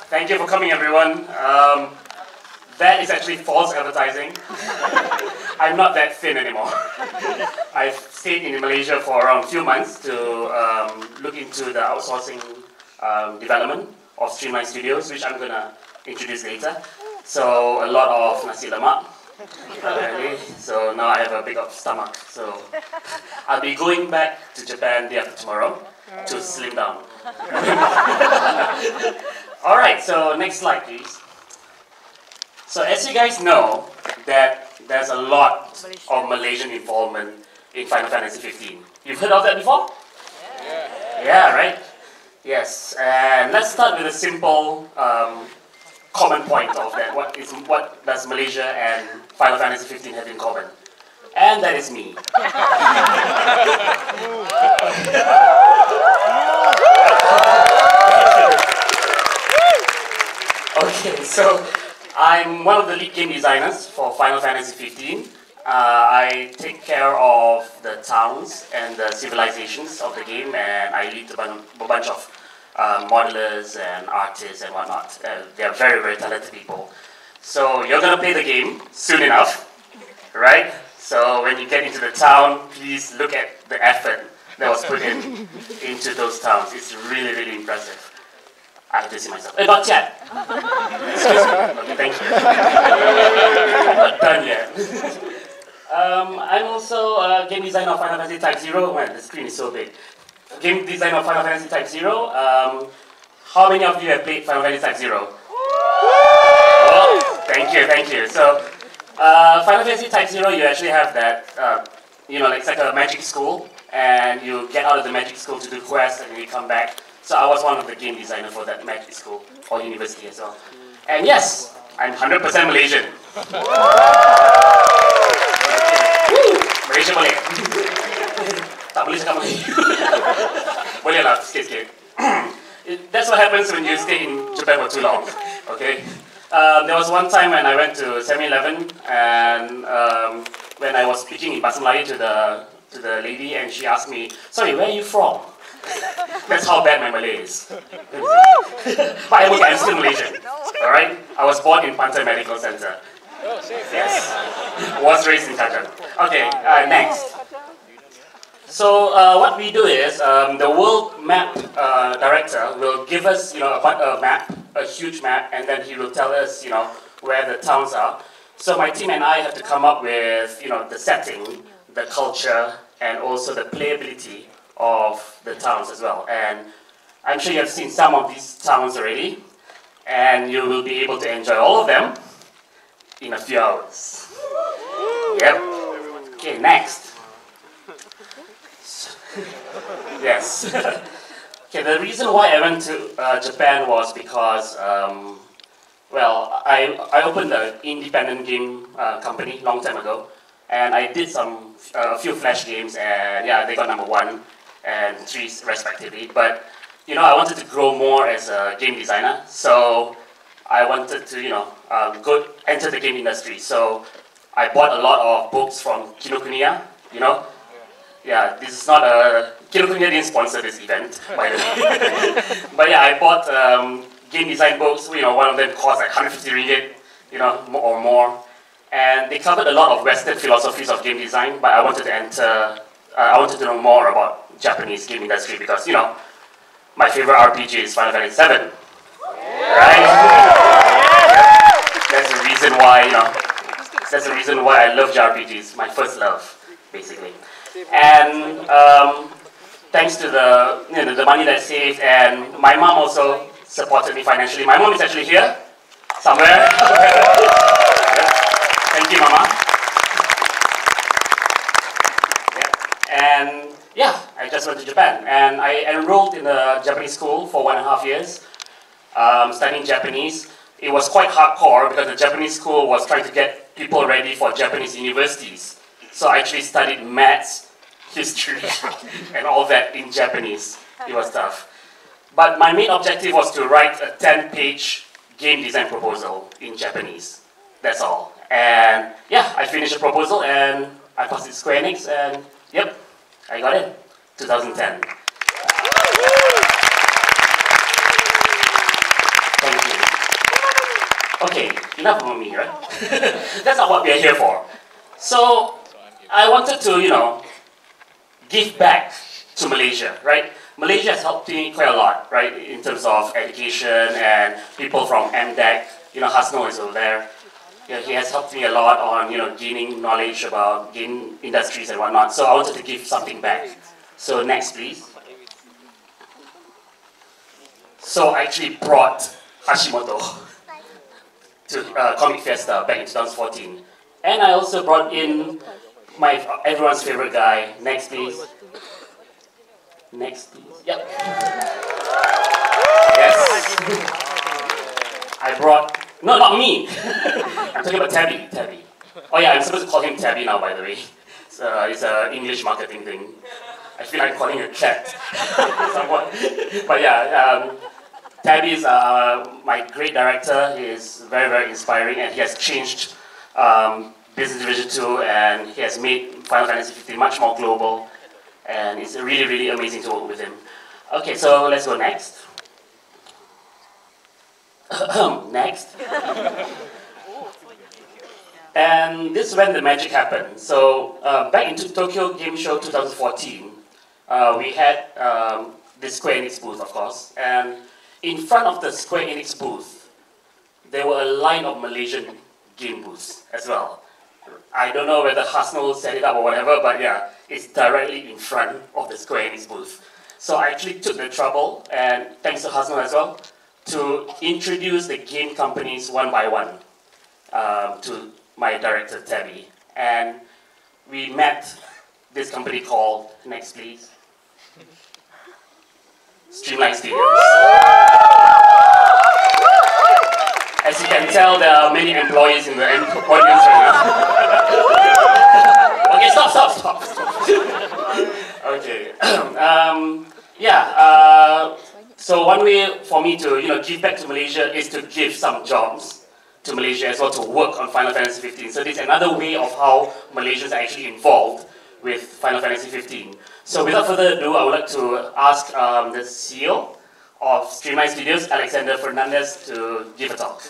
Thank you for coming, everyone. That is actually false advertising. I'm not that thin anymore. I've stayed in Malaysia for around a few months to look into the outsourcing development of streamlined studios, which I'm going to introduce later. So a lot of nasi lemak, apparently. So now I have a big stomach. So I'll be going back to Japan day after tomorrow to slim down. Alright, so next slide, please. So as you guys know, that there's a lot of Malaysian involvement in Final Fantasy 15. You've heard of that before? Yeah, right? Yes, and let's start with a simple common point of that. What does Malaysia and Final Fantasy 15 have in common? And that is me. Okay, so I'm one of the lead game designers for Final Fantasy 15. I take care of the towns and the civilizations of the game, and I lead a bunch of modelers and artists and whatnot. They are very, very talented people. So you're going to play the game soon enough, right? So when you get into the town, please look at the effort that was put into those towns. It's really, really impressive. I have to see myself. Not yet. Excuse me. Okay, thank you. I'm not done yet. I'm also a game designer of Final Fantasy Type 0. Man, the screen is so big. Game designer of Final Fantasy Type 0. How many of you have played Final Fantasy Type 0? Oh, thank you, thank you. So, Final Fantasy Type 0, you actually have that, it's like a magic school, and you get out of the magic school to do quests, and then you come back. So I was one of the game designers for that magic school, or university as well. And yes, I'm 100% Malaysian. Malaysia boleh? Tak boleh cakap Melayu. Boleh lah, sikit-sikit. That's what happens when you stay in Japan for too long, okay? There was one time when I went to 7-Eleven, and when I was speaking in Bahasa Melayu to the lady, and she asked me, "Sorry, where are you from?" That's how bad my Malay is. But I'm still Malaysian, alright? I was born in Pantai Medical Center. Yes. Was raised in Kajang. Okay, next. So what we do is, the world map director will give us, a map, a huge map, and then he will tell us, where the towns are. So my team and I have to come up with, the setting, the culture, and also the playability of the towns as well. And I'm sure you have seen some of these towns already, and you will be able to enjoy all of them in a few hours. Yep. Okay, next. Yes. Okay, the reason why I went to Japan was because, I opened an independent game company long time ago, and I did a few Flash games, and yeah, they got #1 and 3 respectively. But I wanted to grow more as a game designer, so I wanted to enter the game industry. So I bought a lot of books from Kinokuniya. Yeah, this is not a Kinokuniya didn't sponsor this event, by the way. But yeah, I bought game design books. One of them cost like 150 ringgit, or more. And they covered a lot of Western philosophies of game design, but I wanted to know more about Japanese game industry because, my favorite RPG is Final Fantasy 7. Right? That's the reason why, I love JRPGs, my first love, basically. And thanks to the money that I saved, and my mom also supported me financially. My mom is actually here, somewhere. Thank you, Mama. Yeah. And yeah, I just went to Japan, and I enrolled in a Japanese school for 1.5 years, studying Japanese. It was quite hardcore because the Japanese school was trying to get people ready for Japanese universities. So I actually studied maths, history, and all that in Japanese. It was tough. But my main objective was to write a 10-page game design proposal in Japanese. That's all. And yeah, I finished the proposal and I passed it to Square Enix, and yep, I got it. 2010. Thank you. enough about me, right? That's not what we are here for. So I wanted to, give back to Malaysia, right? Malaysia has helped me quite a lot, right, in terms of education and people from MDEC. Hasno is over there. He has helped me a lot on, gaining knowledge about gaining industries and whatnot. So I wanted to give something back. So next, please. So I actually brought Hashimoto to Comic Fiesta back in 2014. And I also brought in everyone's favorite guy. Next, please. Next, please. Yep. Yes. I brought... No, not me. I'm talking about Tabby. Oh yeah, I'm supposed to call him Tabby now, by the way. It's an English marketing thing. I feel like calling a cat. Somewhat. But yeah, Tabby is my great director. He is very, very inspiring, and he has changed Business Division 2, and he has made Final Fantasy 15 much more global, and it's really, really amazing to work with him. Okay, so let's go next. Next. And this is when the magic happened. So back in Tokyo Game Show 2014, we had the Square Enix booth, of course, and in front of the Square Enix booth, there were a line of Malaysian game booths as well. I don't know whether Hasno set it up or whatever, but yeah, it's directly in front of the Square Enix booth. So I actually took the trouble, and thanks to Hasno as well, to introduce the game companies one by one to my director, Tabby. And we met this company called, next please, Streamline Studios. As you can tell, there are many employees in the audience right now. Okay, stop. Okay. So one way for me to give back to Malaysia is to give some jobs to Malaysia as well to work on Final Fantasy 15. So this is another way of how Malaysians are actually involved with Final Fantasy 15. So without further ado, I would like to ask the CEO of Streamline Studios, Alexander Fernandez, to give a talk.